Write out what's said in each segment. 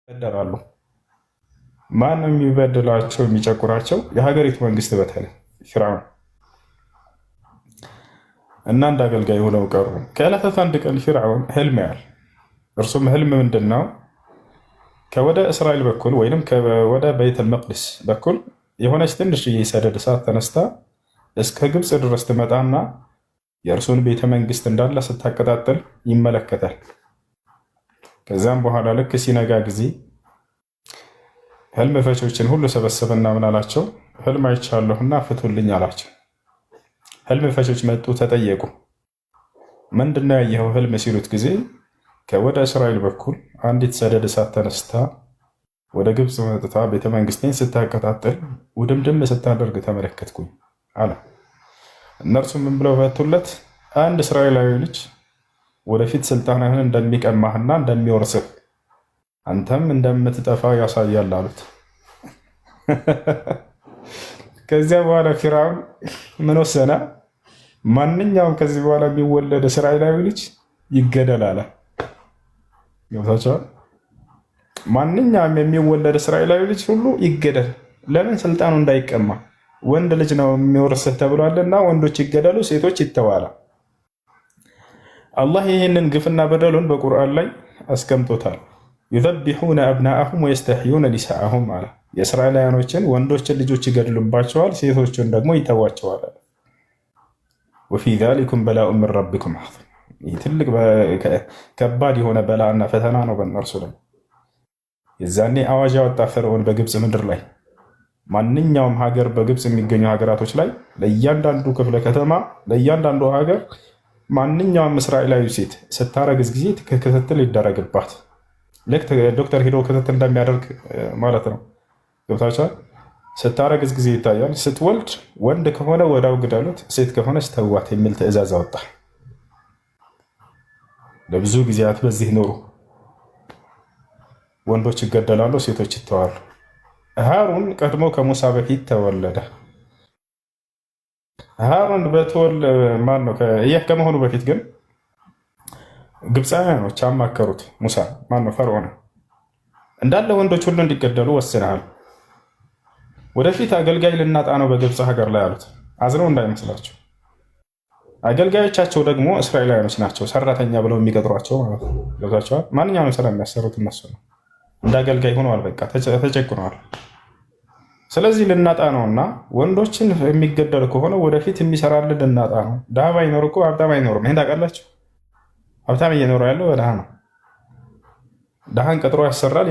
ይበደላሉ። ማን ነው የሚበድላቸው የሚጨቁራቸው? የሀገሪቱ መንግስት በተለይ ፊርዓውን እና እንደ አገልጋይ ሆነው ቀሩ። ከዕለታት አንድ ቀን ፊርዓውን ህልም ያያል። እርሱም ህልም ምንድን ነው? ከወደ እስራኤል በኩል ወይም ወደ ቤተል መቅደስ በኩል የሆነች ትንሽዬ ሰደድ እሳት ተነስታ እስከ ግብፅ ድረስ ትመጣና የእርሱን ቤተ መንግስት እንዳለ ስታቀጣጥል ይመለከታል። ከዚያም በኋላ ልክ ሲነጋ ጊዜ ህልም ፈቾችን ሁሉ ሰበሰበና ምን አላቸው? ህልም አይቻለሁና ፍቱልኝ አላቸው። ህልም ፈቾች መጡ፣ ተጠየቁ። ምንድነው ያየኸው ህልም ሲሉት ጊዜ ከወደ እስራኤል በኩል አንዲት ሰደድ እሳት ተነስታ ወደ ግብፅ መጥታ ቤተ መንግስቴን ስታቀጣጥል ውድምድም ስታደርግ ተመለከትኩኝ አለ። እነርሱም ምን ብለው ፈቱለት? አንድ እስራኤላዊ ልጅ ወደፊት ስልጣንህን እንደሚቀማህና እንደሚወርስህ አንተም እንደምትጠፋ ያሳያል አሉት። ከዚያ በኋላ ፊርዓውን ምን ወሰነ? ማንኛውም ከዚህ በኋላ የሚወለድ እስራኤላዊ ልጅ ይገደል አለ። ገብታችኋል? ማንኛውም የሚወለድ እስራኤላዊ ልጅ ሁሉ ይገደል። ለምን? ስልጣኑ እንዳይቀማ። ወንድ ልጅ ነው የሚወርስህ ተብሏልና ወንዶች ይገደሉ፣ ሴቶች ይተዋላ። አላህ ይህንን ግፍና በደሉን በቁርአን ላይ አስቀምጦታል። ዩዘቢሑነ አብናአሁም ወየስተሕዩነ ኒሳአሁም አለ። የእስራኤላውያኖችን ወንዶችን ልጆች ይገድሉባቸዋል፣ ሴቶችን ደግሞ ይተዋቸዋል። ወፊ ዛሊኩም በላኡ ምን ረቢኩም ዐዚም። ይህ ትልቅ ከባድ የሆነ በላእና ፈተና ነው በእነርሱ ላይ። የዛኔ አዋጅ ያወጣ ፈርዖን በግብፅ ምድር ላይ ማንኛውም ሀገር በግብፅ የሚገኙ ሀገራቶች ላይ ለእያንዳንዱ ክፍለ ከተማ ለእያንዳንዱ ሀገር ማንኛውም እስራኤላዊ ሴት ስታረግዝ ጊዜ ክትትል ይደረግባት። ልክ ዶክተር ሄዶ ክትትል እንደሚያደርግ ማለት ነው። ገብታችኋል? ስታረግዝ ጊዜ ይታያል። ስትወልድ ወንድ ከሆነ ወዳው ግደሉት፣ ሴት ከሆነች ተዋት የሚል ትዕዛዝ አወጣ። ለብዙ ጊዜያት በዚህ ኖሩ። ወንዶች ይገደላሉ፣ ሴቶች ይተዋሉ። ሃሩን ቀድሞ ከሙሳ በፊት ተወለደ። ሃሩን ማን ነው? ይህ ከመሆኑ በፊት ግን ግብፃውያኖች አማከሩት። ሙሳ ማን ነው? ፈርዖን እንዳለ ወንዶች ሁሉ እንዲገደሉ ወስነሃል። ወደፊት አገልጋይ ልናጣ ነው በግብፅ ሀገር ላይ አሉት። አዝነው እንዳይመስላቸው። አገልጋዮቻቸው ደግሞ እስራኤላውያኖች ናቸው፣ ሰራተኛ ብለው የሚቀጥሯቸው ማለት ነው። ገብታችኋል? ማንኛውም ስራ የሚያሰሩት እነሱ ነው። እንደ አገልጋይ ሆነዋል። በቃ ተጨቁነዋል። ስለዚህ ልናጣ ነው እና ወንዶችን የሚገደል ከሆነ ወደፊት የሚሰራልን ልናጣ ነው። ድሃ ባይኖር እኮ ሀብታም አይኖርም። ይሄን ታውቃላችሁ? ሀብታም እየኖረ ያለው ድሃ ነው። ድሃን ቀጥሮ ያሰራል።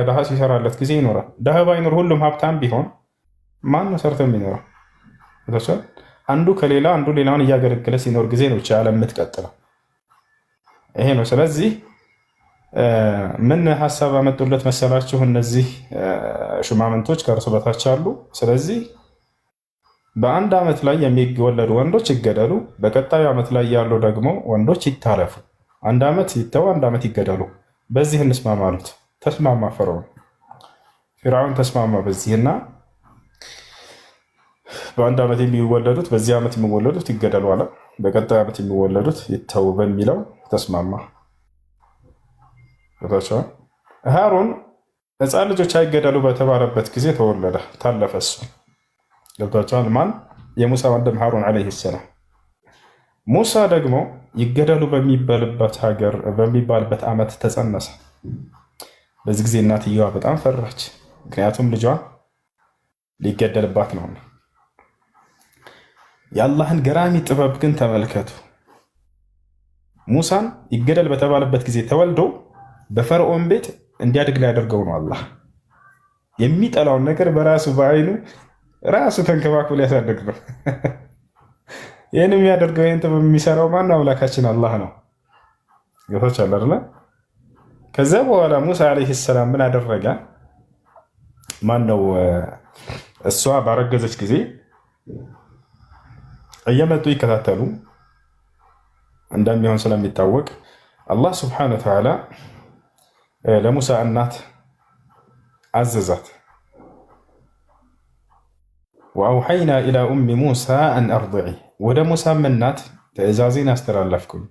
ድሃ ሲሰራለት ጊዜ ይኖራል። ድሃ ባይኖር ሁሉም ሀብታም ቢሆን ማን ነው ሰርቶ የሚኖረው? አንዱ ከሌላ አንዱ ሌላውን እያገለገለ ሲኖር ጊዜ ነው ዓለም የምትቀጥለው። ይሄ ነው። ስለዚህ ምን ሀሳብ አመጡለት መሰላችሁ? እነዚህ ሹማምንቶች ከእርሱ በታች አሉ። ስለዚህ በአንድ ዓመት ላይ የሚወለዱ ወንዶች ይገደሉ፣ በቀጣዩ ዓመት ላይ ያሉ ደግሞ ወንዶች ይታረፉ። አንድ ዓመት ይተው፣ አንድ ዓመት ይገደሉ። በዚህ እንስማማ አሉት። ተስማማ ፈርዖን። ፊርዓውን ተስማማ በዚህና በአንድ ዓመት የሚወለዱት በዚህ ዓመት የሚወለዱት ይገደሉ አለ። በቀጣዩ ዓመት የሚወለዱት ይተው በሚለው ተስማማ። ሃሩን ሕፃን ልጆች አይገደሉ በተባለበት ጊዜ ተወለደ፣ ታለፈ። እሱ ገብቷቸዋል። ማን? የሙሳ ወንድም ሃሩን ዓለይሂ ሰላም። ሙሳ ደግሞ ይገደሉ በሚባልበት ዓመት ተጸነሰ። በዚህ ጊዜ እናትየዋ በጣም ፈራች፣ ምክንያቱም ልጇ ሊገደልባት ነው። የአላህን ገራሚ ጥበብ ግን ተመልከቱ። ሙሳን ይገደል በተባለበት ጊዜ ተወልዶ በፈርዖን ቤት እንዲያድግ ሊያደርገው ነው። አላህ የሚጠላውን ነገር በራሱ በአይኑ ራሱ ተንከባክቦ ሊያሳድግ ነው። ይህን የሚያደርገው ይህን ጥበብ የሚሰራው ማነው? አምላካችን አላህ ነው። ገብቶሻል አይደለ? ከዚያ በኋላ ሙሳ ዓለይሂ ሰላም ምን አደረገ? ማነው? እሷ ባረገዘች ጊዜ እየመጡ ይከታተሉ እንደሚሆን ስለሚታወቅ አላህ ስብሐነሁ ወተዓላ ለሙሳ እናት አዘዛት። ወአውሐይና ኢላ ኡሚ ሙሳ አን አርድዒ፣ ወደ ሙሳም እናት ትእዛዜን አስተላለፍኩኝ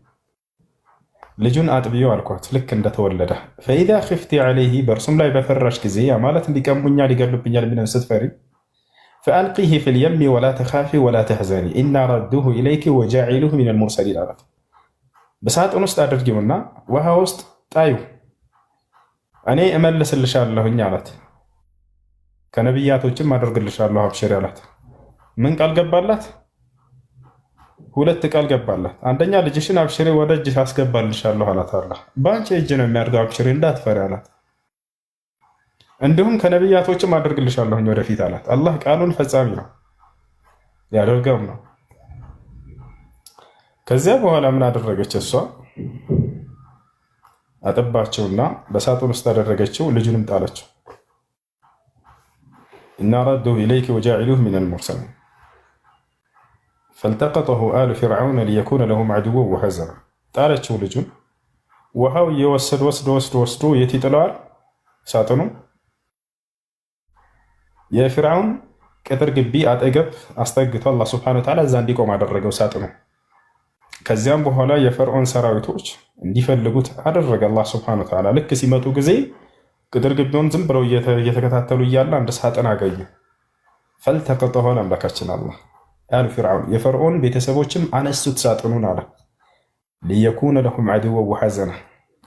ልጁን አጥቢው አልኳት ልክ እንደተወለደ። ፈኢዛ ኽፍቲ ዐለይሂ በእርሱም ላይ በፈራሽ ጊዜ ያ ማለት ሊቀሙኛል ሊገሉብኛል የሚለውን ስትፈሪ ፈአልቂሂ ፊል የሚ ወላ ተኻፊ ወላ ተሕዘኒ ኢና ረዱሁ ኢለይኪ ወጃዒሉሁ ሚነል ሙርሰሊን አላት። በሳጥን ውስጥ አድርጊውና ውሃ ውስጥ ጣዩ እኔ እመልስልሻለሁኝ አላት። ከነቢያቶችም አደርግልሻለሁ አብሽሪ አላት። ምን ቃል ገባላት? ሁለት ቃል ገባላት። አንደኛ ልጅሽን አብሽሪ ወደ እጅሽ አስገባልሻለሁ አላት። አላህ በአንቺ እጅ ነው የሚያድገው አብሽሪ እንዳትፈሪ አላት። እንዲሁም ከነቢያቶችም አደርግልሻለሁኝ ወደፊት አላት። አላህ ቃሉን ፈጻሚ ነው ያደርገውም ነው። ከዚያ በኋላ ምን አደረገች እሷ? አጠባቸውና በሳጥን ውስጥ አደረገችው፣ ልጁንም ጣለችው። ኢና ረዱሁ ኢለይኪ ወጃዒሉሁ ሚነል ሙርሰሊን ፈልተቀጠሁ አሉ ፊርዓውን ሊየኩነ ለሁም ዐዱወን ወሐዘና። ጣለችው ልጁን። ውሃው እየወሰድ ወስዶ የት ይጥለዋል? ሳጥኑ የፊርዓውን ቅጥር ግቢ አጠገብ አስጠግቶ አላህ ሱብሓነሁ ወተዓላ እዛ እንዲቆም አደረገው ሳጥኑ። ከዚያም በኋላ የፈርዖን ሰራዊቶች እንዲፈልጉት አደረገ አላህ ሱብሓነሁ ወተዓላ። ልክ ሲመጡ ጊዜ ቅጥር ግቢውን ዝም ብለው እየተከታተሉ እያለ አንድ ሳጥን አገኙ። ፈልተቀጠሁ አምላካችን አላህ አሉ ፊርዓውን የፈርዖን ቤተሰቦችም አነሱት ሳጥኑን አለ ሊየኩነ ለሁም ዐዱወን ወሐዘና።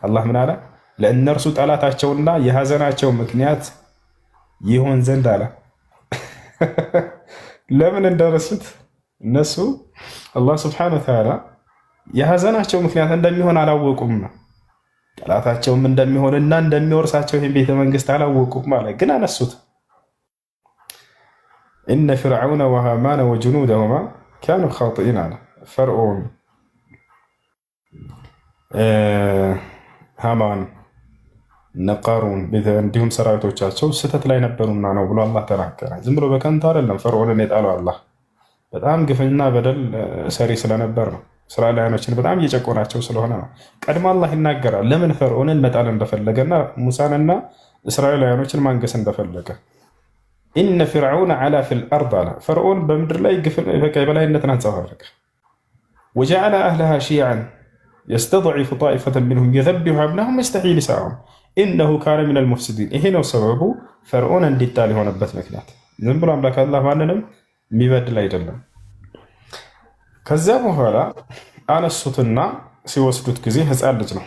አላህ ምን አለ? ለእነርሱ ጠላታቸውና የሐዘናቸው ምክንያት ይሆን ዘንድ አለ። ለምን እንደረሱት እነሱ አላህ ሱብሓነሁ ወተዓላ የሐዘናቸው ምክንያት እንደሚሆን አላወቁም። ጠላታቸውም እንደሚሆንና እንደሚወርሳቸው ይህን ቤተ መንግስት አላወቁም ማለት ግን አነሱት። ኢነ ፊርዓውነ ወሃማነ ወጅኑደሁማ ካኑ ኻጢኢን አለ። ፈርዖን፣ ሃማን፣ ነቃሩን እንዲሁም ሰራዊቶቻቸው ስህተት ላይ ነበሩና ነው ብሎ አላህ ተናገረ። ዝም ብሎ በከንቱ አይደለም ፈርዖንን የጣለው አላህ በጣም ግፍና በደል ሰሪ ስለነበር ነው። እስራኤላውያኖችን በጣም እየጨቆናቸው ስለሆነ ነው። ቀድሞ አላህ ይናገራል ለምን ፈርዖንን መጣል እንደፈለገና ሙሳንና እስራኤላውያኖችን ማንገስ እንደፈለገ። ኢነ ፊርዓውነ ዐላ ፊል አርድ አለ። ፈርዖን በምድር ላይ የበላይነትን አንጸባረቀ። ወጀዐለ አህለሃ ሺዐን የስተድዒፉ ጣኢፈተን ሚንሁም ዩዘቢሑ አብናሁም ወየስተሕይී ኒሳአሁም ኢነሁ ካነ ሚነል ሙፍሲዲን። ይሄ ነው ሰበቡ ፈርዖን እንዲጣል የሆነበት ምክንያት። ዝም ብሎ አምላክ አላህ ማንንም የሚበድል አይደለም። ከዚያ በኋላ አነሱትና ሲወስዱት ጊዜ ህፃን ልጅ ነው።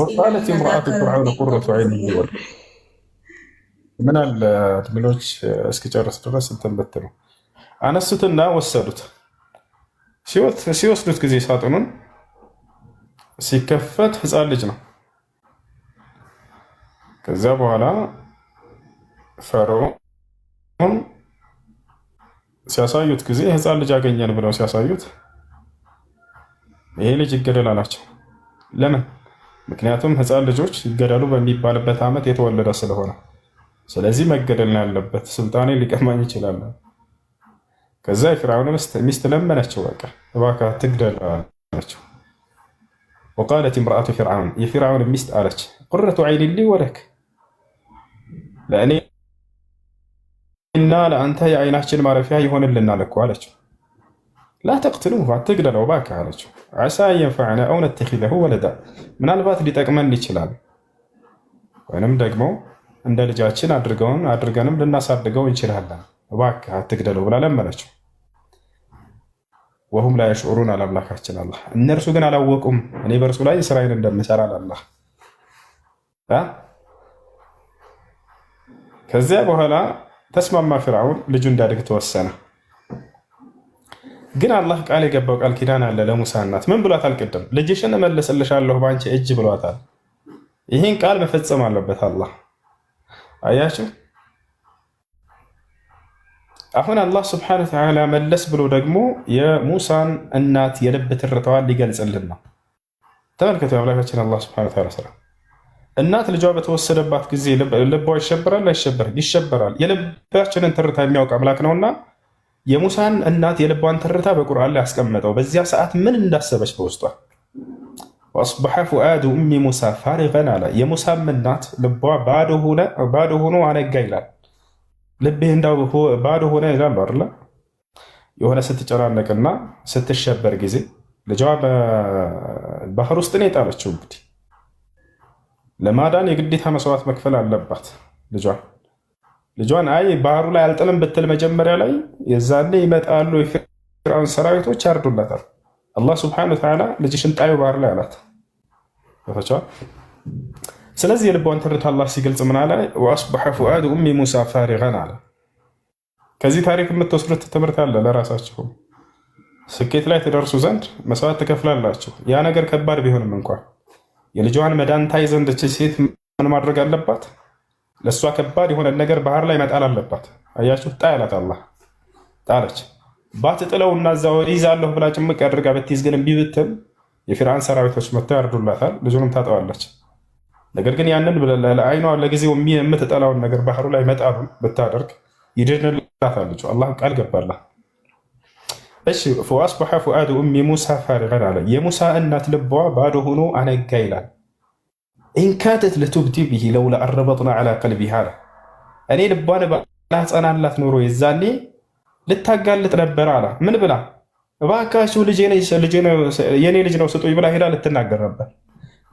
ወቃለት እምረአቱ ፊርዓውን ቁረቱ ዐይን ሊ ወለክ። ምን አለ አድሚኖች እስኪጨርስ ድረስ እንትን ብትሉ። አነሱትና ወሰዱት። ሲወስዱት ጊዜ ሳጥኑን ሲከፈት ህፃን ልጅ ነው። ከዚያ በኋላ ፈርዖን ሲያሳዩት ጊዜ ህፃን ልጅ አገኘን ብለው ሲያሳዩት ይሄ ልጅ ይገደል አላቸው። ለምን? ምክንያቱም ህፃን ልጆች ይገደሉ በሚባልበት ዓመት የተወለደ ስለሆነ፣ ስለዚህ መገደል ነው ያለበት፣ ስልጣኔ ሊቀማኝ ይችላል። ከዛ የፊርዓውን ሚስት ለመነችው፣ በቃ እባክህ አትግደል አለችው። ወቃለት እምረአቱ ፊርዓውን የፊርዓውን ሚስት አለች ቁረቱ ዐይን ሊ ወለክ፣ ለእኔ እና ለአንተ የአይናችን ማረፊያ ይሆንልናል እኮ አለችው። ላ ተቅትሉሁ አትግደለው እባክህ አለችው። ዐሳ የንፈዐና አው ነተኺዘሁ ወለዳ፣ ምናልባት ሊጠቅመን ይችላል ወይንም ደግሞ እንደ ልጃችን አድርገንም ልናሳድገው እንችላለን፣ እባክህ አትግደለው ብላ ለመነችው። ወሁም ላ የሽዑሩን አለ አምላካችን አላህ። እነርሱ ግን አላወቁም እኔ በእርሱ ላይ ስራዬን እንደምሰራ አላህ። ከዚያ በኋላ ተስማማ ፊርዓውን፣ ልጁ እንዳድግ ተወሰነ። ግን አላህ ቃል የገባው ቃል ኪዳን አለ ለሙሳ እናት። ምን ብሏታል? ቅድም ልጅሽን እመልስልሻለሁ በአንቺ እጅ ብሏታል። ይህን ቃል መፈጸም አለበት አላህ። አያችሁ፣ አሁን አላህ ስብሐነሁ ወተዓላ መለስ ብሎ ደግሞ የሙሳን እናት የልብ ትርታዋን ሊገልጽልን ነው። ተመልከቱ የአምላካችን አላህ ስብሐነሁ ወተዓላ ስራ። እናት ልጇ በተወሰደባት ጊዜ ልቧ ይሸበራል አይሸበርም? ይሸበራል። የልባችንን ትርታ የሚያውቅ አምላክ ነውና የሙሳን እናት የልቧን ትርታ በቁርአን ላይ ያስቀመጠው በዚያ ሰዓት ምን እንዳሰበች በውስጧ። ወአስበሐ ፉአዱ ኡሚ ሙሳ ፋሪገን አለ። የሙሳም እናት ልቧ ባዶ ሆኖ አነጋ ይላል። ልብህ እንዳው ባዶ ሆነ ይላል አይደል? የሆነ ስትጨናነቅና ስትሸበር ጊዜ ልጇ በባህር ውስጥ ነው የጣለችው። እንግዲህ ለማዳን የግዴታ መስዋዕት መክፈል አለባት። ልጇን አይ ባህሩ ላይ አልጥልም ብትል መጀመሪያ ላይ የዛኔ ይመጣሉ የፊርዓውን ሰራዊቶች ያርዱላታል። አላህ ስብሐነሁ ወተዓላ ልጅሽን ጣዩ ባህር ላይ አላት። ስለዚህ የልቧን ትርታ አላህ ሲገልጽ ምን አለ? ወአስበሐ ፉአዱ ኡሚ ሙሳ ፋሪገን አለ። ከዚህ ታሪክ የምትወስዱት ትምህርት አለ ለራሳችሁ። ስኬት ላይ ትደርሱ ዘንድ መስዋዕት ትከፍላላችሁ። ያ ነገር ከባድ ቢሆንም እንኳን የልጇን መዳን ታይ ዘንድ ሴት ምን ማድረግ አለባት? ለእሷ ከባድ የሆነ ነገር ባህር ላይ መጣል አለባት። አያችሁ፣ ጣላት። አላህ ጣለች። ባትጥለውና እዛው ይዛለሁ ብላ ጭምቅ አድርጋ ብትይዝ ግን እምቢ ብትል የፊርዓውን ሰራዊቶች መጥተው ያርዱላታል፣ ልጁንም ታጠዋለች። ነገር ግን ያንን ለአይኗ ለጊዜው የምትጠላውን ነገር ባህሩ ላይ መጣሉን ብታደርግ ይድንላታል ልጁ። አላህ ቃል ገባላት። እሺ ፈአስበሐ ፉአዱ ኡሚ ሙሳ ፋሪገን አለ። የሙሳ እናት ልቧ ባዶ ሆኖ አነጋ ይላል። ኢንካደት ለቱብዲ ቢሂ ለውላ አረበጥና ዐላ ቀልቢሃ አለ። እኔ ልቧን ባላጸናላት ኖሮ የዛኔ ልታጋልጥ ነበር አለ። ምን ብላ? እባካችሁ የኔ ልጅ ነው ስጡኝ ብላ ሄዳ ልትናገር ነበር።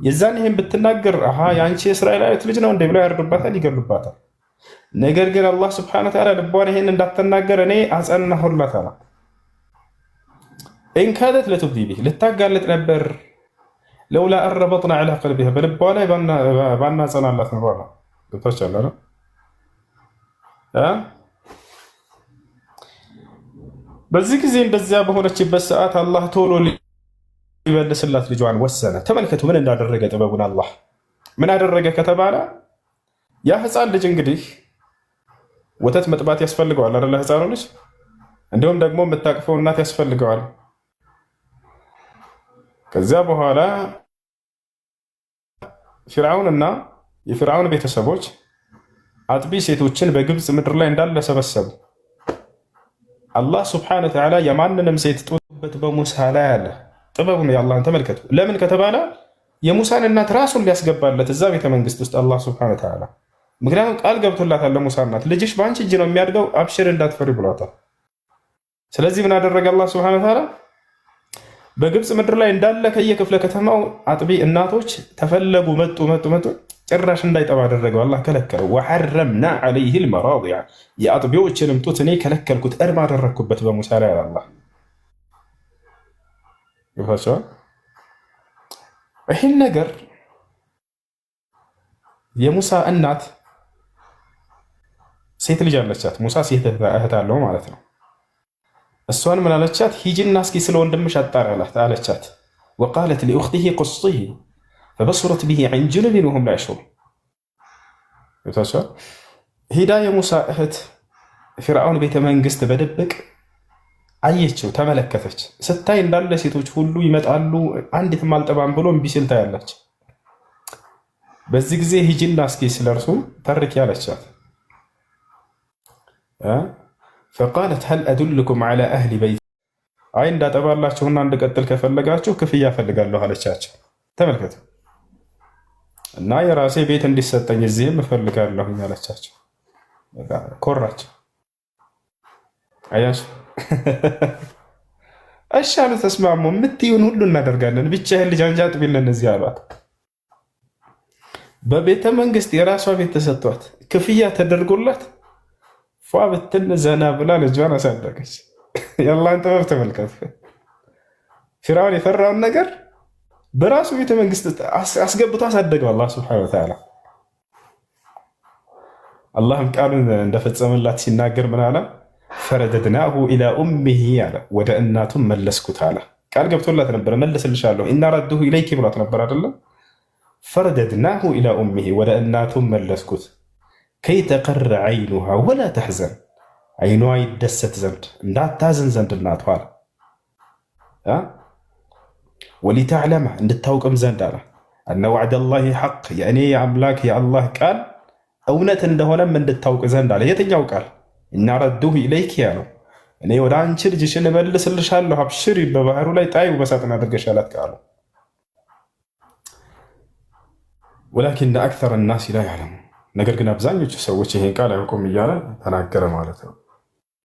የዛኔ ይህን ብትናገር የአንቺ የእስራኤላዊት ልጅ ነው እንደ ብላ ያርዱባታል፣ ይገሉባታል። ነገር ግን አላህ ስብሐነሁ ወተዓላ ልቧን ይህን እንዳትናገር እኔ አጸናሁላት አለ። ኢንካደት ለቱብዲ ቢሂ ልታጋልጥ ነበር ለውላ አረበጥና ዐላ ቀልቢሃ በልቧ ላይ ባናጸናላት ነው አለ። ገብቶች አለ ነው። በዚህ ጊዜ እንደዚያ በሆነችበት ሰዓት አላህ ቶሎ ሊመልስላት ልጇን ወሰነ። ተመልከቱ ምን እንዳደረገ ጥበቡን። አላህ ምን አደረገ ከተባለ ያ ህፃን ልጅ እንግዲህ ወተት መጥባት ያስፈልገዋል አይደለ? ህፃኑ ልጅ እንዲሁም ደግሞ የምታቅፈው እናት ያስፈልገዋል። ከዚያ በኋላ ፊርዓውንና የፊርዓውን ቤተሰቦች አጥቢ ሴቶችን በግብፅ ምድር ላይ እንዳለ ሰበሰቡ። አላህ ስብሐነሁ ወተዓላ የማንንም ሴት ጡበት በሙሳ ላይ አለ። ጥበቡን የአላህን ተመልከቱ። ለምን ከተባለ የሙሳን እናት ራሱን ሊያስገባለት እዛ ቤተ መንግስት ውስጥ አላህ ስብሐነሁ ወተዓላ። ምክንያቱም ቃል ገብቶላታል ለሙሳ እናት ልጅሽ በአንቺ እጅ ነው የሚያድገው፣ አብሽር እንዳትፈሪ ብሏታል። ስለዚህ ምን አደረገ አላህ ስብሐነሁ ወተዓላ? በግብፅ ምድር ላይ እንዳለ ከየክፍለ ከተማው አጥቢ እናቶች ተፈለጉ፣ መጡ። ጭራሽ እንዳይጠባ አደረገው። አላህ ከለከለው። ወሐረምና ዐለይሂ ልመራዲዕ የአጥቢዎችንም ጡት እኔ ከለከልኩት፣ እርም አደረግኩበት በሙሳ ላይ አላህ። ይህን ነገር የሙሳ እናት ሴት ልጅ አለቻት። ሙሳ ሴት እህት አለው ማለት ነው። እሷን ምን አለቻት? ሂጂና እስኪ ስለ ወንድምሽ አጣሪ አለቻት። ወቃለት ሊኡኽቲሂ ቁስጢሂ ፈበሱረት ቢሂ ዐን ጁኑቢን ወሁም ላ የሽዑሩን። ሂዳ የሙሳ እህት ፊርዓውን ቤተ መንግስት በድብቅ አየችው፣ ተመለከተች። ስታይ እንዳለ ሴቶች ሁሉ ይመጣሉ፣ አንዲትም አልጠባም ብሎ እምቢ ሲል ታያለች። በዚህ ጊዜ ሂጂና እስኪ ስለርሱ ተርኪ አለቻት። ፈቃለት ሀል አዱልኩም ዐላ አህሊ በይት አይ እንዳጠባላችሁና እንድቀጥል ከፈለጋችሁ ክፍያ እፈልጋለሁ አለቻቸው። ተመልከቱ እና የራሴ ቤት እንዲሰጠኝ እዚህም እፈልጋለሁ አለቻቸው። ኮራች። አያችሁ እሺ አሉ፣ ተስማሙ። የምትይውን ሁሉ እናደርጋለን፣ ብቻ ይህን ልጅ አንቺ አጥቢልን እዚህ አሏት። በቤተ መንግስት የራሷ ቤት ተሰጥቷት ክፍያ ተደርጎላት ፏ ብትን ዘና ብላ ልጇን አሳደገች። የአላህን ጥበብ ተመልከቱ። ፊርዓውን የፈራውን ነገር በራሱ ቤተ መንግስት አስገብቶ አሳደገው አላህ ሱብሓነሁ ወተዓላ። አላህም ቃሉን እንደፈጸመላት ሲናገር ምን አለ? ፈረደድናሁ ኢላ ኡሚሂ አለ፣ ወደ እናቱም መለስኩት አለ። ቃል ገብቶላት ነበር፣ መልስልሻለሁ፣ ኢና ረዱሁ ኢለይኪ ብሏት ነበር አይደለም? ፈረደድናሁ ኢላ ኡሚሂ፣ ወደ እናቱም መለስኩት። ከይ ተቀረ ዐይኑሃ ወላ ተሕዘን፣ አይኗ ይደሰት ዘንድ እንዳታዝን ዘንድ እናቷ አለ። ወሊተዕለመ እንድታውቅም ዘንድ አለ አነ ወዕደላሂ ሐቅ፣ የእኔ የአምላክ የአላህ ቃል እውነት እንደሆነም እንድታውቅ ዘንድ አለ። የትኛው ቃል? እና ረዱሁ ኢለይኪ ያለው እኔ ወደ አንቺ ልጅሽን እመልስልሻለሁ፣ አብሽሪ፣ በባህሩ ላይ ጣዩ፣ በሳጥን አድርገሻላት ቃሉ። ወላኪነ አክተረ ናሲ ላ ያዕለሙን፣ ነገር ግን አብዛኞቹ ሰዎች ይሄን ቃል አያውቁም እያለ ተናገረ ማለት ነው።